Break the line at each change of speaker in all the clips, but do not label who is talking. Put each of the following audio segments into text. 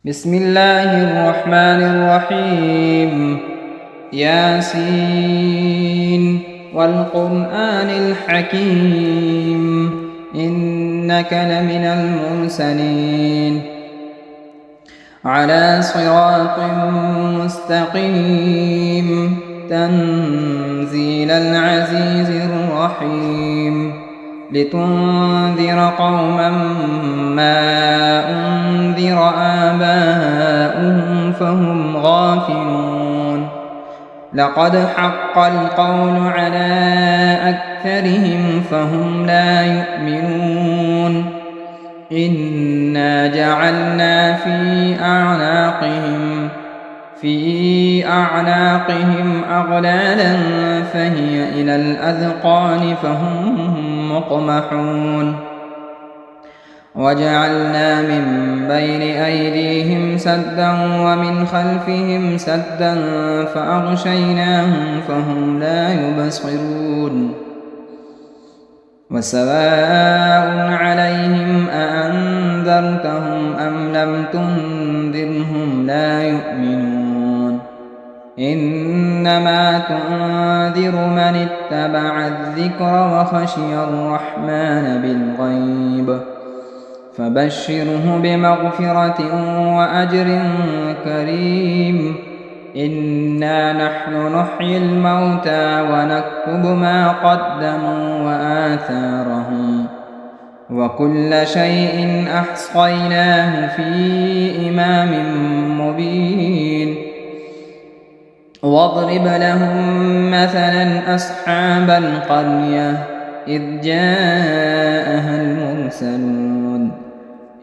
بسم الله الرحمن الرحيم. ياسين والقرآن الحكيم إنك لمن المرسلين على صراط مستقيم تنزيل العزيز الرحيم لتنذر قوما ما أنذر آباؤهم فهم غافلون لقد حق القول على أكثرهم فهم لا يؤمنون إنا جعلنا في أعناقهم أغلالا فهي إلى الأذقان فهم مقمحون وجعلنا من بين أيديهم سدا ومن خلفهم سدا فأغشيناهم فهم لا يبصرون وسواء عليهم أأنذرتهم أم لم تنذرهم لا يؤمنون إنما تنذر من اتبع الذكر وخشي الرحمن بالغيب فبشره بمغفرة وأجر كريم إنا نحن نحيي الموتى ونكتب ما قدموا وآثارهم وكل شيء أحصيناه في إمام مبين واضرب لهم مثلا أصحاب القرية إذ جاءها المرسلون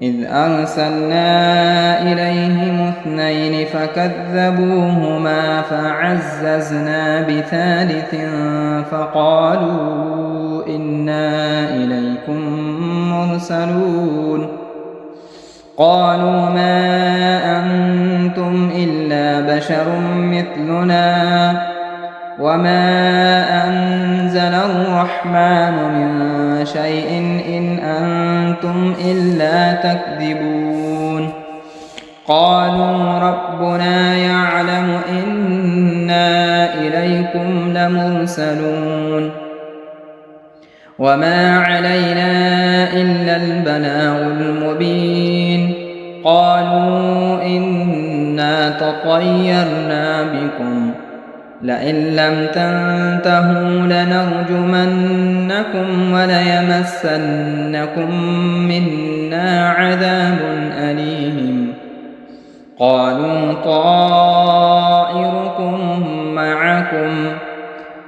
إذ أرسلنا إليهم 2 فكذبوهما فعززنا بثالث فقالوا إنا إليكم مرسلون قالوا ما أنتم إلا بشر مثلنا وما أنزل الرحمن من شيء إن أنتم إلا تكذبون قالوا ربنا يعلم إنا إليكم لمرسلون وما علينا إلا البلاغ المبين قالوا إنا تطيرنا بكم لئن لم تنتهوا لنرجمنكم وليمسنكم منا عذاب أليم قالوا طائركم معكم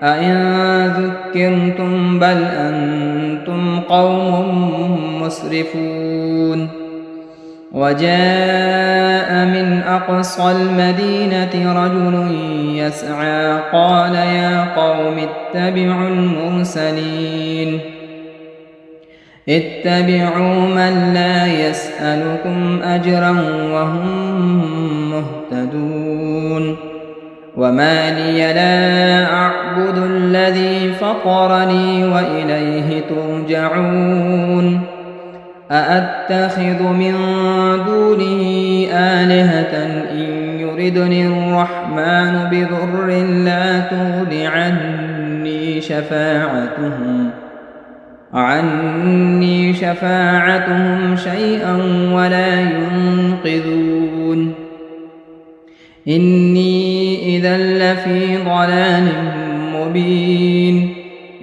أئن ذكرتم بل أنتم قوم مسرفون وجاء من أقصى المدينة رجل يسعى قال يا قوم اتبعوا المرسلين اتبعوا من لا يسألكم أجرا وهم مهتدون وما لي لا أعبد الذي فطرني وإليه ترجعون أأتخذ من دونه آلهة إن يردني الرحمن بضر لا تغن عني شفاعتهم شيئا ولا ينقذون إني إذا لفي ضلال مبين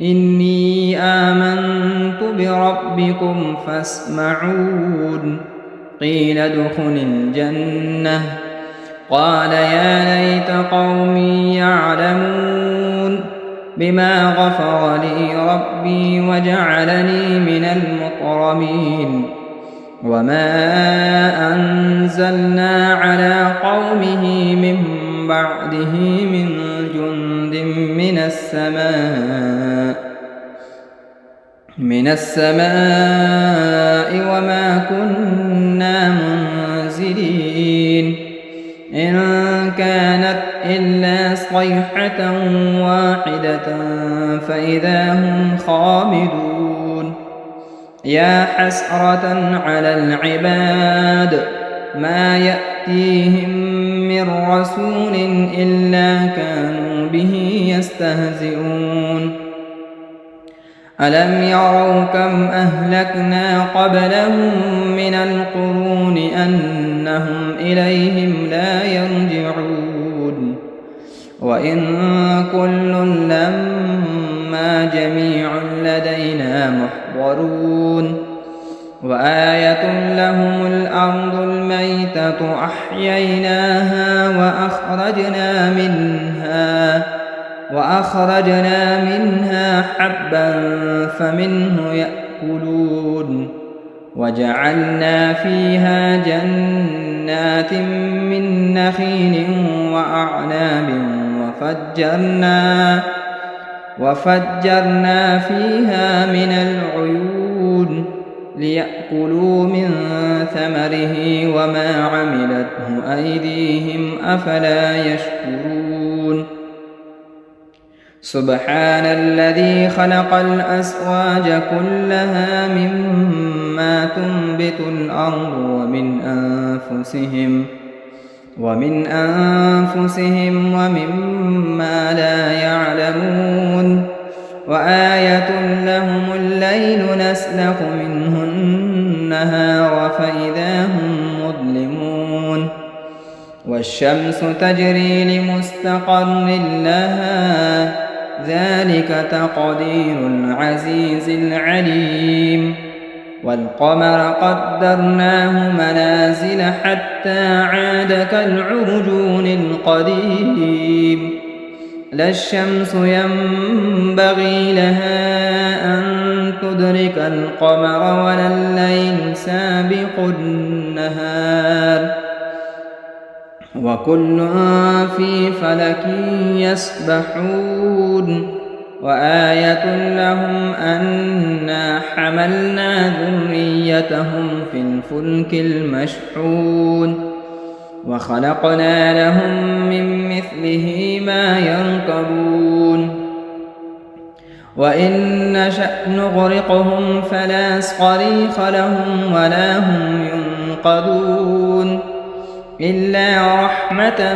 إني آمنت بربكم فاسمعون قيل ادخل الجنة قال يا ليت قومي يعلمون بما غفر لي ربي وجعلني من المكرمين وما أنزلنا على قومه من بعده من جند من السماء وما كنا منزلين إن كانت إلا صيحة واحدة فإذا هم خامدون يا حسرة على العباد ما يأتون يأتيهم من رسول إلا كانوا به يستهزئون ألم يروا كم أهلكنا قبلهم من القرون أنهم إليهم لا يرجعون وإن كل لما جميع لدينا محضرون وآية لهم الأرض الميتة أحييناها وأخرجنا منها حبا فمنه يأكلون وجعلنا فيها جنات من نخيل وأعناب وفجرنا فيها من العيون ليأكلوا من ثمره وما عملته أيديهم أفلا يشكرون سبحان الذي خلق الأزواج كلها مما تنبت الأرض ومن أنفسهم ومما لا يعلمون وآية لهم الليل نسلخ منه النهار فإذا هم مظلمون والشمس تجري لمستقر لها ذلك تقدير العزيز العليم والقمر قدرناه منازل حتى عاد كالعرجون القديم لا الشمس ينبغي لها أن تدرك القمر ولا الليل سابق النهار وكل في فلك يسبحون وآية لهم أنا حملنا ذريتهم في الفلك المشحون وخلقنا لهم من مثله ما يركبون وإن نشأ نغرقهم فلا صريخ لهم ولا هم ينقذون إلا رحمة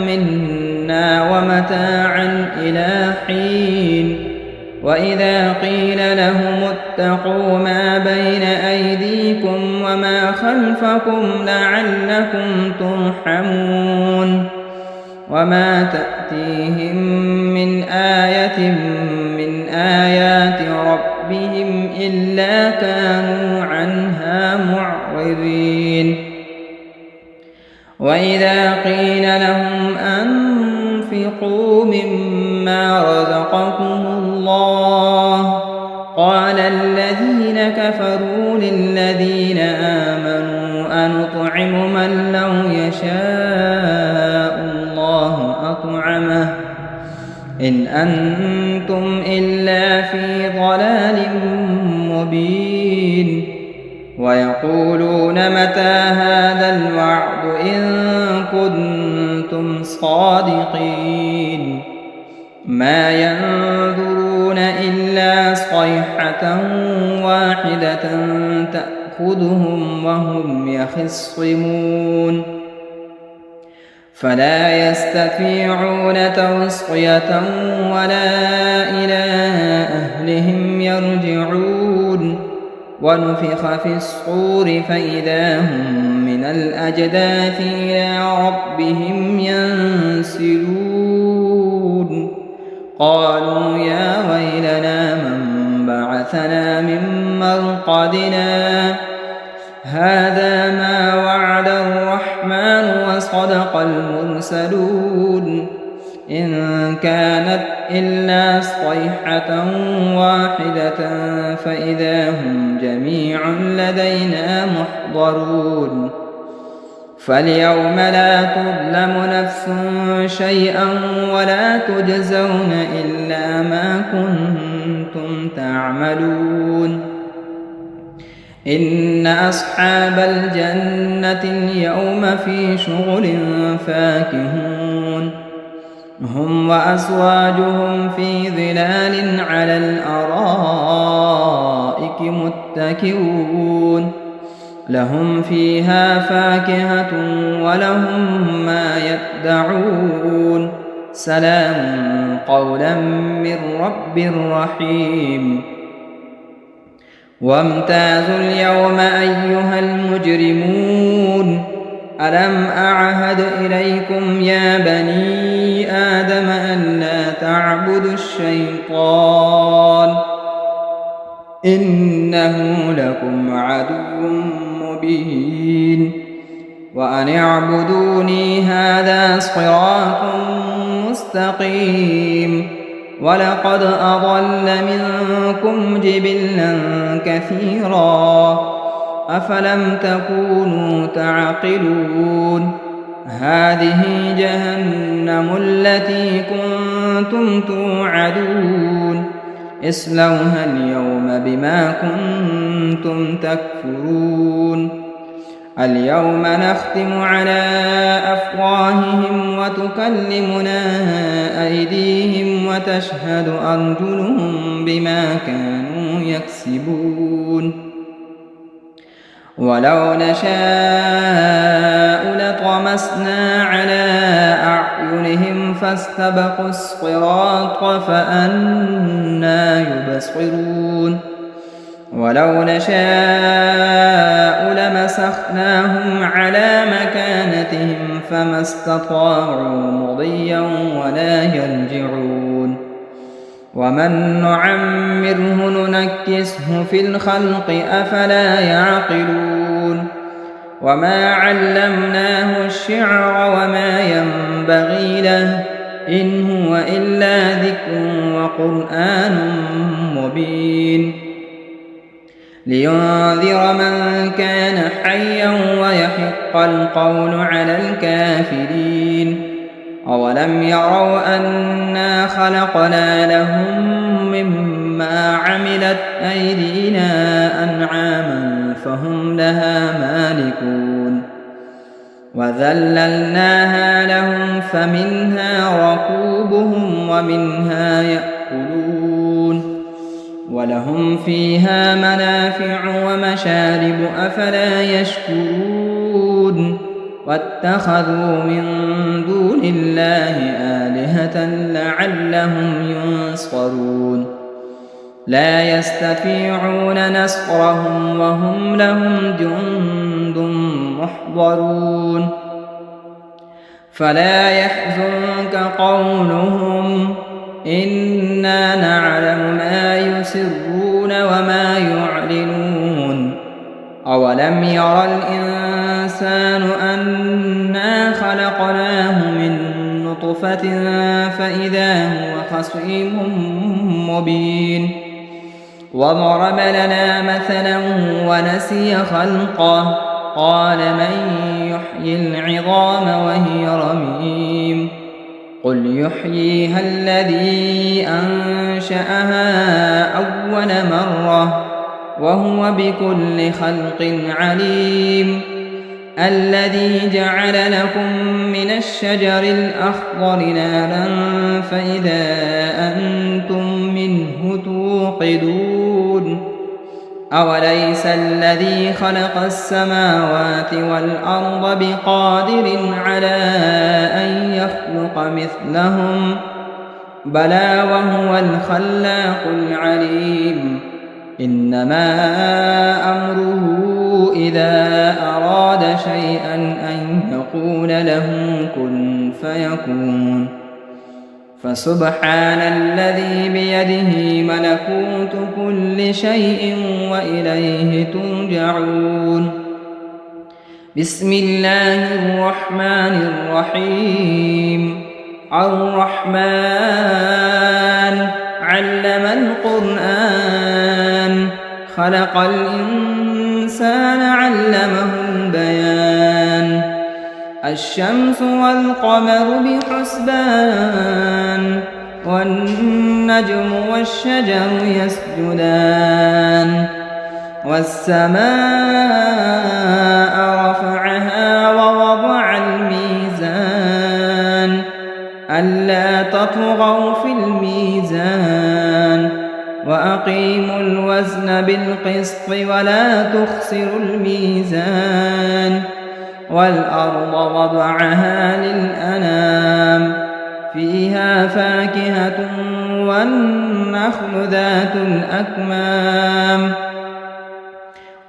منا ومتاعا إلى حين وإذا قيل لهم اتقوا ما بين أيديكم وما خلفكم لعلكم ترحمون وما تأتيهم من آية من آيات ربهم إلا كانوا عنها معرضين وإذا قيل لهم أنفقوا مما رزقكم الله قال الذين كفروا للذين آمنوا أنطعم من لو يشاء الله أطعمه إن أنتم إلا في ضلال مبين ويقولون متى هذا الوعد إن كنتم صادقين ما ينظرون إلا صيحة واحدة تأخذهم وهم يخصمون فلا يستطيعون توصية ولا إلى أهلهم يرجعون ونفخ في الصور فإذا هم من الأجداث إلى ربهم ينسلون قالوا يا ويلنا من بعثنا من مرقدنا هذا ما وعد الرحمن وصدق المرسلون إن كانت إلا صيحة واحدة فإذا هم جميع لدينا محضرون فاليوم لا تظلم نفس شيئا ولا تجزون إلا ما كنتم تعملون إن أصحاب الجنة اليوم في شغل فاكهون هم وأزواجهم في ظلال على الأرائك متكئون لهم فيها فاكهة ولهم ما يدعون سلام قولا من رب رحيم وامتازوا اليوم أيها المجرمون ألم أعهد إليكم يا بني آدم ألا تعبدوا الشيطان إنه لكم عدو مبين وأن اعبدوني هذا صراط مستقيم ولقد أضل منكم جبلا كثيرا أفلم تكونوا تعقلون هذه جهنم التي كنتم توعدون اصلوها اليوم بما كنتم تكفرون اليوم نختم على أفواههم وتكلمنا أيديهم وتشهد أرجلهم بما كانوا يكسبون ولو نشاء لطمسنا على أعينهم فاستبقوا الصراط فأنى يبصرون ولو نشاء لمسخناهم على مكانتهم فما استطاعوا مضيا ولا يرجعون ومن نعمره ننكسه في الخلق أفلا يعقلون وما علمناه الشعر وما ينبغي له إن هو إلا ذكر وقرآن مبين لينذر من كان حيا ويحق القول على الكافرين أولم يروا أنا خلقنا لهم مما عملت أيدينا أنعاما فهم لها مالكون وذللناها لهم فمنها ركوبهم ومنها يأكلون ولهم فيها منافع ومشارب أفلا يشكرون واتخذوا من دون الله آلهة لعلهم ينصرون لا يستطيعون نصرهم وهم لهم جند محضرون فلا يحزنك قولهم إنا نعلم ما يسرون وما يعلنون أولم ير الإنسان أنا خلقناه من نطفة فإذا هو خصيم مبين وضرب لنا مثلا ونسي خلقه قال من يحيي العظام وهي رميم قل يحييها الذي أنشأها أول مرة وهو بكل خلق عليم الذي جعل لكم من الشجر الأخضر نارا فإذا أنتم منه توقدون أوليس الذي خلق السماوات والأرض بقادر على أن يخلق مثلهم بلى وهو الخلاق العليم إنما أمره إذا أراد شيئا أن يقول له كن فيكون فسبحان الذي بيده ملكوت كل شيء وإليه ترجعون بسم الله الرحمن الرحيم الرحمن علم القرآن خلق الإنسان علمه البيان الشمس والقمر بحسبان والنجم والشجر يسجدان والسماء رفعها ووضع الميزان ألا تطغوا في الميزان وأقيموا الوزن بالقسط ولا تخسروا الميزان والأرض وضعها للأنام فيها فاكهة والنخل ذات الأكمام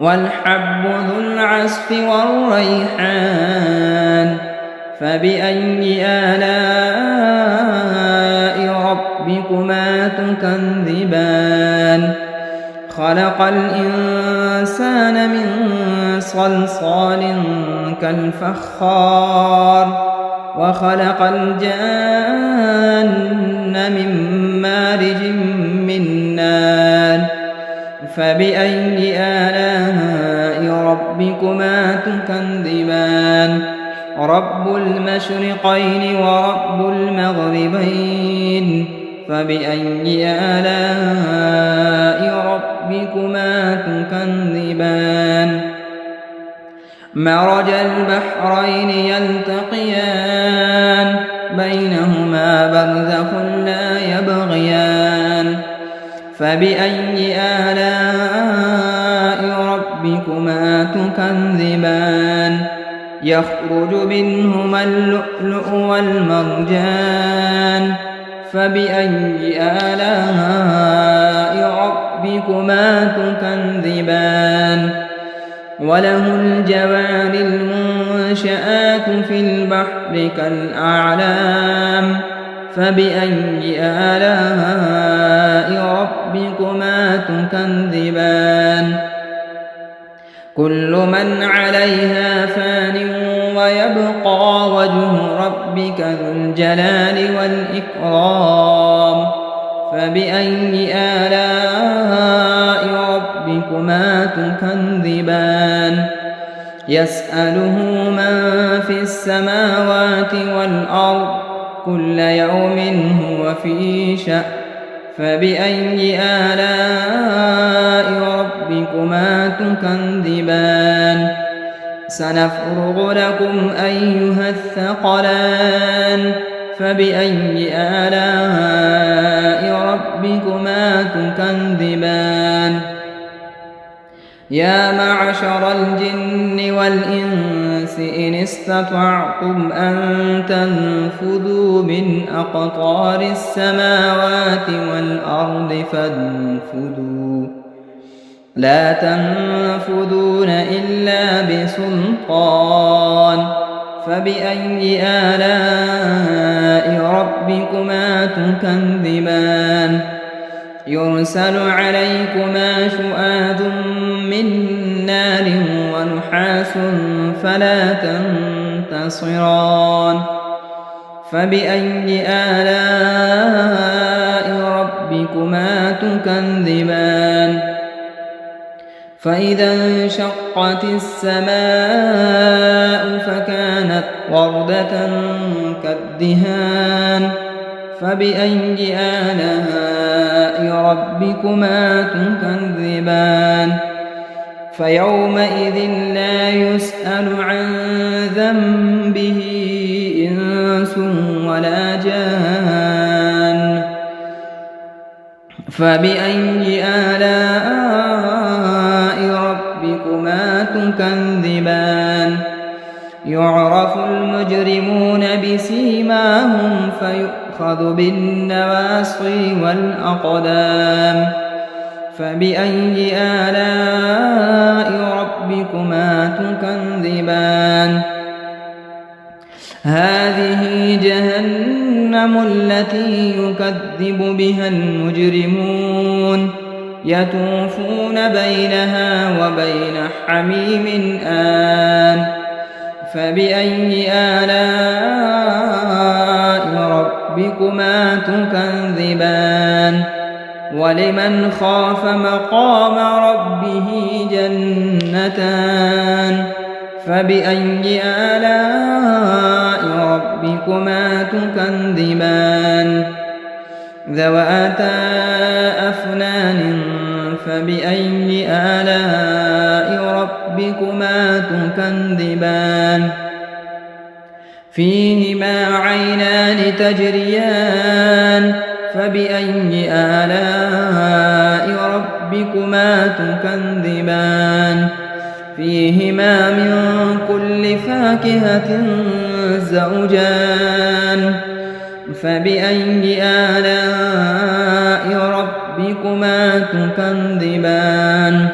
والحب ذو العصف والريحان فبأي آلاء ربكما تكذبان خلق الإنسان من صلصال كالفخار وخلق الجان من مارج من نار فبأي آلاء ربكما تكذبان رب المشرقين ورب المغربين فبأي آلاء ربكما تكذبان مرج البحرين يلتقيان بينهما برزخ لا يبغيان فبأي آلاء ربكما تكذبان يخرج منهما اللؤلؤ والمرجان فبأي آلاء ربكما تكذبان وله الجوار المنشآت في البحر كالأعلام فبأي آلاء ربكما تكذبان كل من عليها فان ويبقى وجه ربك ذو الجلال والإكرام فبأي آلاء ربكما تكذبان يسأله من في السماوات والأرض كل يوم هو في شأن فبأي آلاء ربكما تكذبان سنفرغ لكم أيها الثقلان فبأي آلاء ربكما تكذبان يا معشر الجن والإنس إن استطعتم أن تنفذوا من أقطار السماوات والأرض فانفذوا لا تنفذون إلا بسلطان فبأي آلاء ربكما تكذبان يرسل عليكما شؤاد من نار ونحاس فلا تنتصران فبأي آلاء ربكما تكذبان فإذا انشقت السماء فكانت وردة كالدهان فبأي آلاء ربكما تكذبان فيومئذ لا يسأل عن ذنبه إنس ولا جان فبأي آلاء ربكما تكذبان يعرف المجرمون بسيماهم فيؤخذ بالنواصي والأقدام فبأي آلاء ربكما تكذبان هذه جهنم التي يكذب بها المجرمون يطوفون بينها وبين حميم آن فبأي آلاء ربكما تكذبان ولمن خاف مقام ربه جنتان فبأي آلاء ربكما تكذبان ذواتا أفنان فبأي آلاء ربكما تكذبان فيهما عينان تجريان فبأي آلاء ربكما تكذبان فيهما من كل فاكهة زوجان فبأي آلاء ربكما تكذبان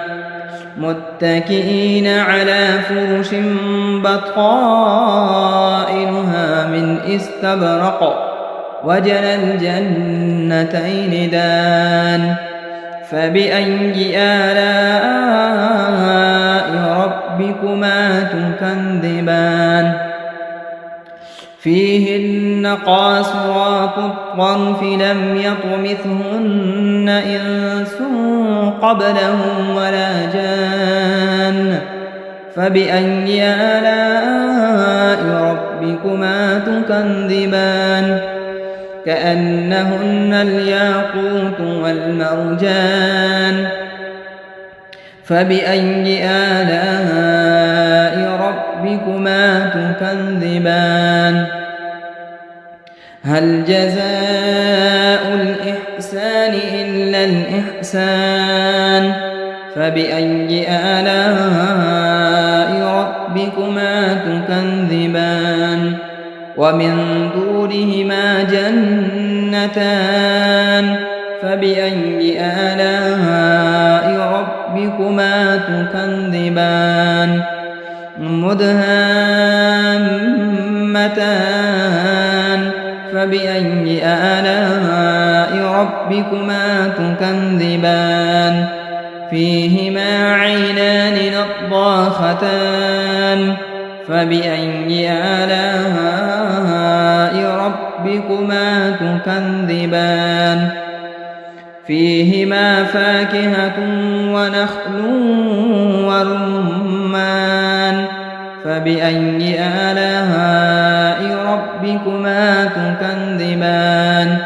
متكئين على فرش بطائنها من استبرق وجنى الجنتين دان فبأي آلاء ربكما تكذبان فيهن قاصرات الطرف لم يطمثهن إنس قبلهم ولا جان فبأي آلاء ربكما تكذبان كأنهن الياقوت والمرجان فبأي آلاء ربكما تكذبان هل جزاء الإحسان إلا الإحسان فبأي آلاء ربكما تكذبان ومن دونهما جنتان فبأي آلاء ربكما تكذبان مدهامتان فبأي آلاء ربكما تكذبان فيهما عينان نضاختان فبأي آلاء ربكما تكذبان فيهما فاكهة ونخل ورمان فبأي آلاء ربكما تكذبان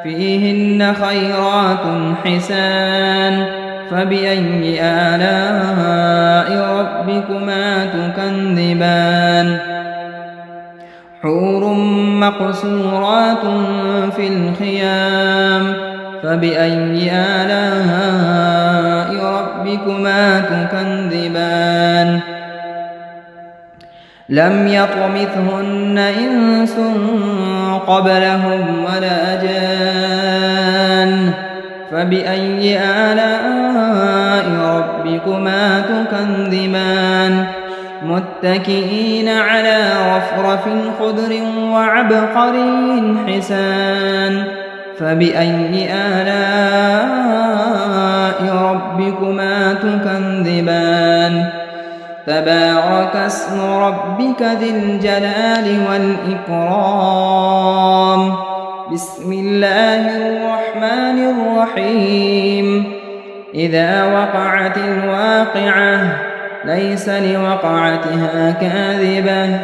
فيهن خيرات حسان فبأي آلاء ربكما تكذبان حور مقصورات في الخيام فبأي آلاء ربكما تكذبان لم يطمثهن إنس قبلهم ولا جان فبأي آلاء ربكما تكذبان متكئين على رفرف خضر وعبقري حسان فبأي آلاء ربكما تكذبان تبارك اسم ربك ذي الجلال والإكرام بسم الله الرحمن الرحيم إذا وقعت الواقعة ليس لوقعتها كاذبة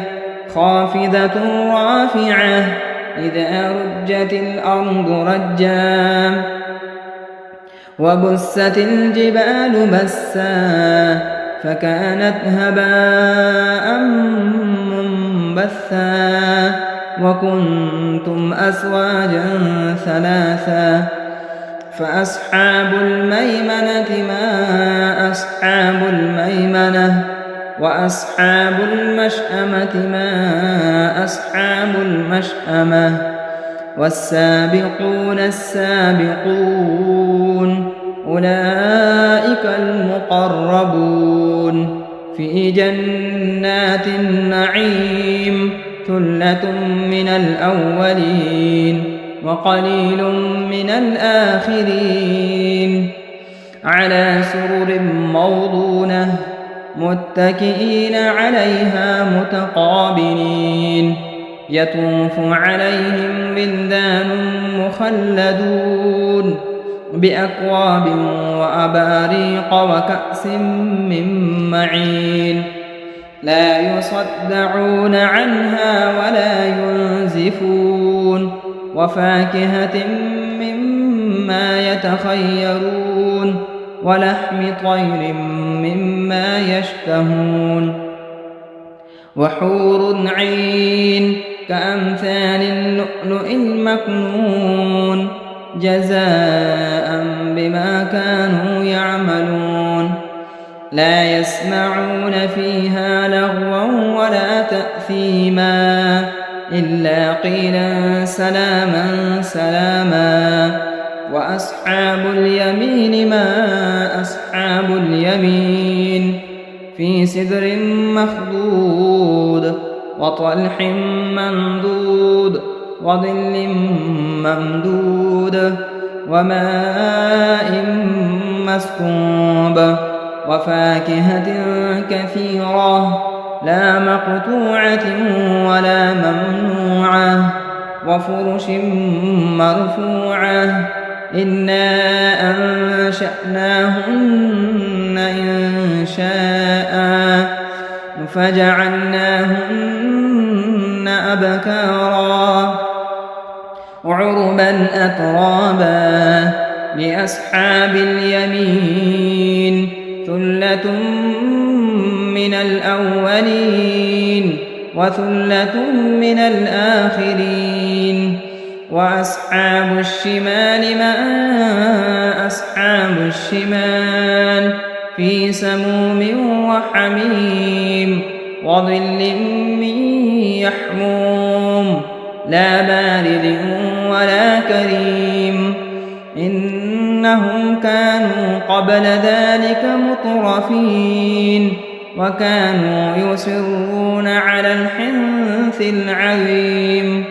خافضة رافعة إذا رجت الأرض رجا وبست الجبال بسا فكانت هباء منبثا وكنتم أزواجا ثلاثا فأصحاب الميمنة ما أصحاب الميمنة وأصحاب المشأمة ما أصحاب المشأمة والسابقون السابقون أولئك المقربون في جنات النعيم ثلة من الأولين وقليل من الآخرين على سرر موضونة متكئين عليها متقابلين يطوف عليهم ولدان مخلدون بأكواب وأباريق وكأس من معين لا يصدعون عنها ولا ينزفون وفاكهة مما يتخيرون ولحم طير مما يشتهون وحور عين كأمثال اللؤلؤ المكنون جزاء بما كانوا يعملون لا يسمعون فيها لغوا ولا تأثيما إلا قيلا سلاما سلاما. وأصحاب اليمين ما أصحاب اليمين في سدر مخضود وطلح ممدود وظل ممدود وماء مسكوب وفاكهة كثيرة لا مقطوعة ولا ممنوعة وفرش مرفوعة إنا أنشأناهن إنشاء فجعلناهن أبكارا عربا أترابا لأصحاب اليمين ثلة من الأولين وثلة من الآخرين. وأصحاب الشمال ما أصحاب الشمال في سموم وحميم وظل من يحموم لا بارد ولا كريم إنهم كانوا قبل ذلك مترفين وكانوا يصرون على الحنث العظيم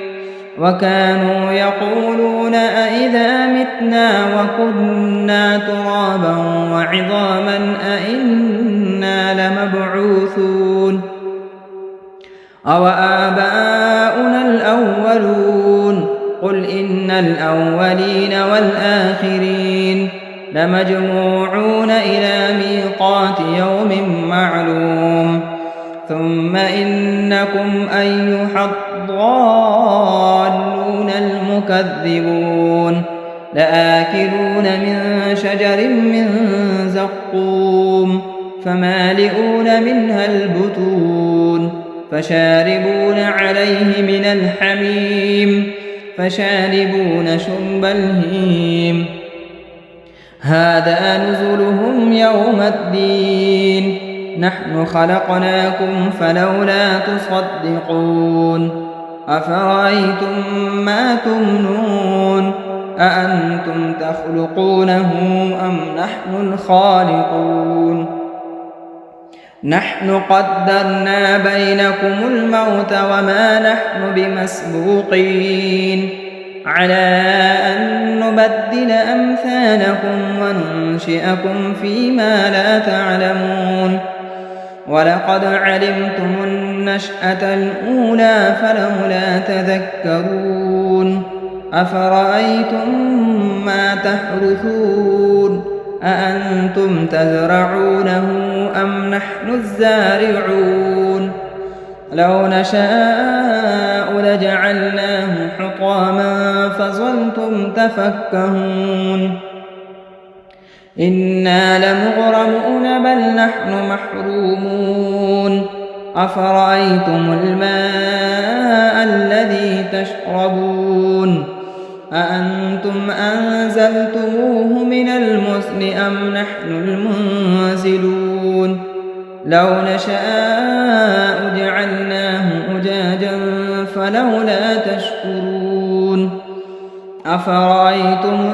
وكانوا يقولون أئذا متنا وكنا ترابا وعظاما أئنا لمبعوثون أو آباؤنا الأولون قل إن الأولين والآخرين لمجموعون إلى ميقات يوم معلوم ثم إنكم أيها الضالون المكذبون لآكلون من شجر من زقوم فمالئون منها البطون فشاربون عليه من الحميم فشاربون شرب الهيم هذا نزلهم يوم الدين نحن خلقناكم فلولا تصدقون أفرأيتم ما تمنون أأنتم تخلقونه أم نحن الخالقون نحن قدرنا بينكم الموت وما نحن بمسبوقين على أن نبدل أمثالكم وننشئكم فيما لا تعلمون ولقد علمتم النشأة الأولى فلولا تذكرون أفرأيتم ما تحرثون أأنتم تزرعونه أم نحن الزارعون لو نشاء لجعلناه حطاما فظلتم تفكهون إنا لمغرمون بل نحن محرومون أفرأيتم الماء الذي تشربون أأنتم أنزلتموه من المزن أم نحن المنزلون لو نشاء جعلناه أجاجا فلولا تشكرون أفرأيتم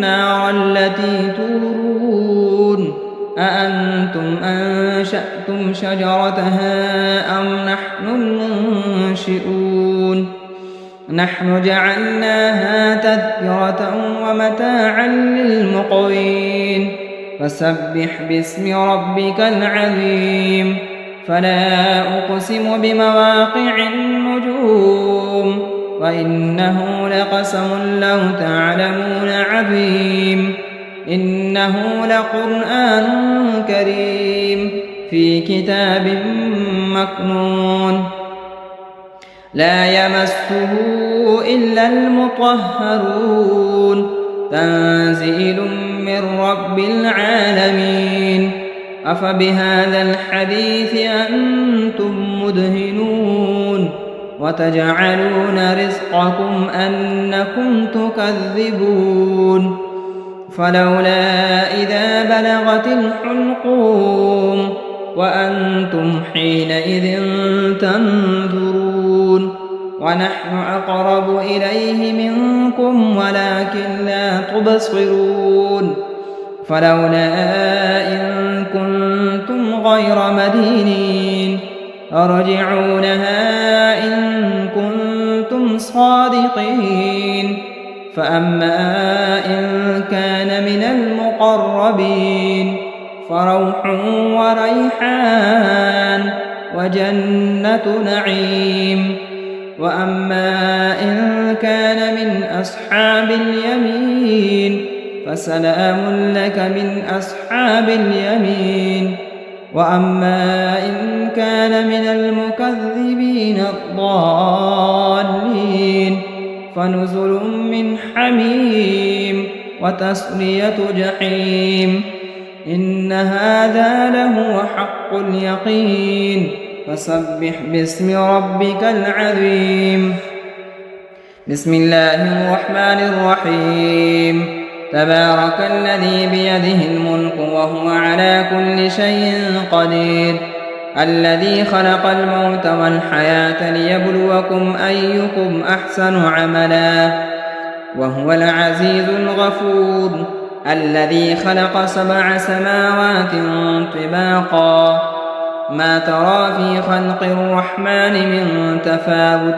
النار التي تورون أأنتم أنشأتم شجرتها أم نحن المنشئون نحن جعلناها تذكرة ومتاعا للمقوين فسبح باسم ربك العظيم فلا أقسم بمواقع النجوم وإنه لقسم لو تعلمون عظيم إنه لقرآن كريم في كتاب مكنون لا يمسه إلا المطهرون تنزيل من رب العالمين أفبهذا الحديث أنتم مدهنون وتجعلون رزقكم أنكم تكذبون فلولا إذا بلغت الحلقوم وأنتم حينئذ تنظرون ونحن أقرب إليه منكم ولكن لا تبصرون فلولا إن كنتم غير مدينين ارجعونها إن كنتم صادقين فأما إن كان من المقربين فروح وريحان وجنة نعيم وأما إن كان من أصحاب اليمين فسلام لك من أصحاب اليمين وأما إن كان من المكذبين الضالين فنزل من حميم وتصلية جحيم إن هذا لهو حق اليقين فسبح باسم ربك العظيم بسم الله الرحمن الرحيم تبارك الذي بيده الملك وهو على كل شيء قدير الذي خلق الموت والحياة ليبلوكم أيكم أحسن عملا وهو العزيز الغفور الذي خلق 7 سماوات طباقا ما ترى في خلق الرحمن من تفاوت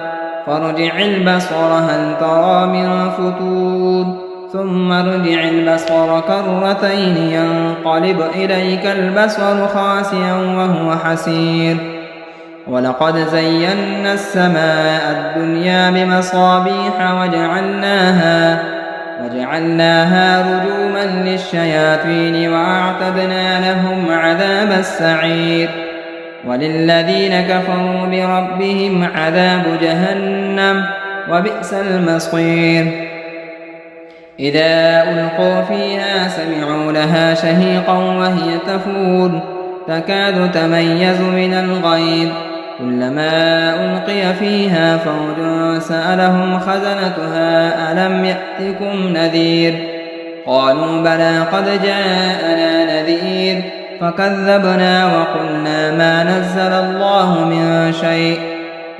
فارجع البصر هل ترى من فتور ثم ارجع البصر كرتين ينقلب إليك البصر خاسئا وهو حسير ولقد زينا السماء الدنيا بمصابيح وجعلناها رجوما للشياطين وأعتدنا لهم عذاب السعير وللذين كفروا بربهم عذاب جهنم وبئس المصير إذا ألقوا فيها سمعوا لها شهيقا وهي تفور تكاد تميز من الغيظ كلما ألقي فيها فوج سألهم خزنتها ألم يأتكم نذير قالوا بلى قد جاءنا نذير فكذبنا وقلنا ما نزل الله من شيء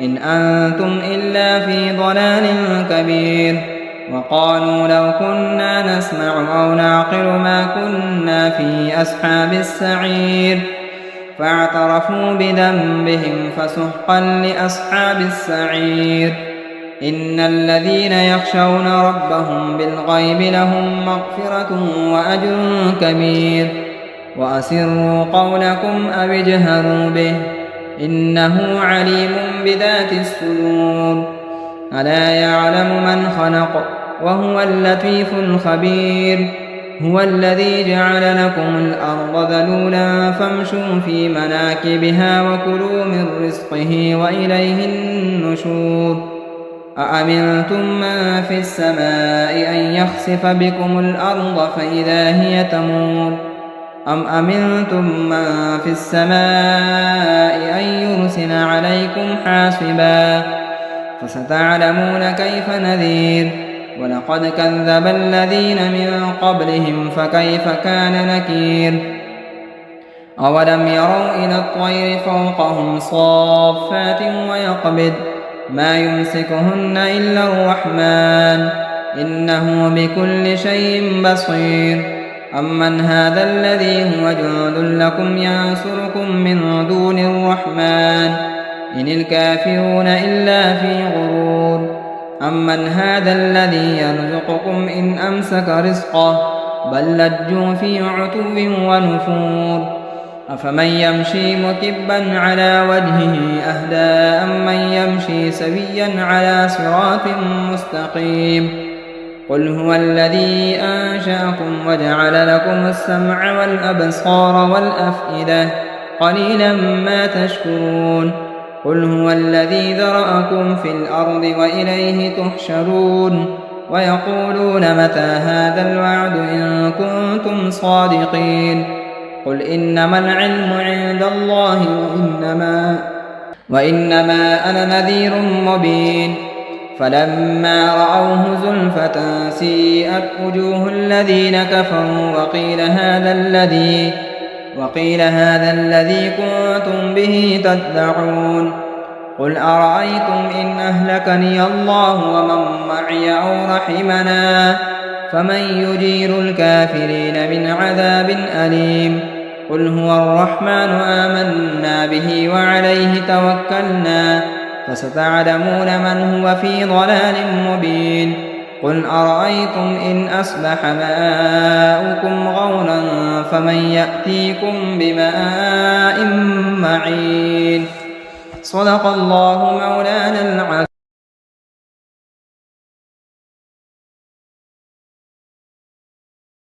إن أنتم إلا في ضلال كبير وقالوا لو كنا نسمع أو نعقل ما كنا في أصحاب السعير فاعترفوا بذنبهم فسحقا لأصحاب السعير إن الذين يخشون ربهم بالغيب لهم مغفرة وأجر كبير وأسروا قولكم أو اجهروا به إنه عليم بذات الصدور ألا يعلم من خلق وهو اللطيف الخبير هو الذي جعل لكم الأرض ذلولا فامشوا في مناكبها وكلوا من رزقه وإليه النشور أأمنتم من في السماء أن يخسف بكم الأرض فإذا هي تمور أم أمنتم من في السماء أن يرسل عليكم حاصبا فستعلمون كيف نذير ولقد كذب الذين من قبلهم فكيف كان نكير أولم يروا إلى الطير فوقهم صافات ويقبض ما يمسكهن إلا الرحمن إنه بكل شيء بصير أمن هذا الذي هو جند لكم ينصركم من دون الرحمن إن الكافرون إلا في غرور أمن هذا الذي يرزقكم إن أمسك رزقه بل لجوا في عتو ونفور أفمن يمشي مكبا على وجهه أهدى أمن يمشي سويا على صراط مستقيم قل هو الذي أنشأكم وجعل لكم السمع والأبصار والأفئدة قليلا ما تشكرون قل هو الذي ذرأكم في الأرض وإليه تحشرون ويقولون متى هذا الوعد إن كنتم صادقين قل إنما العلم عند الله وإنما أنا نذير مبين فلما رأوه زلفة سيئت وجوه الذين كفروا وقيل هذا الذي كنتم به تدعون قل أرأيتم إن أهلكني الله ومن معي أو رحمنا فمن يجير الكافرين من عذاب أليم قل هو الرحمن آمنا به وعليه توكلنا فستعلمون من هو في ضلال مبين قل أرأيتم إن أصبح ماؤكم غورا فمن يأتيكم بماء معين صدق الله مولانا العظيم.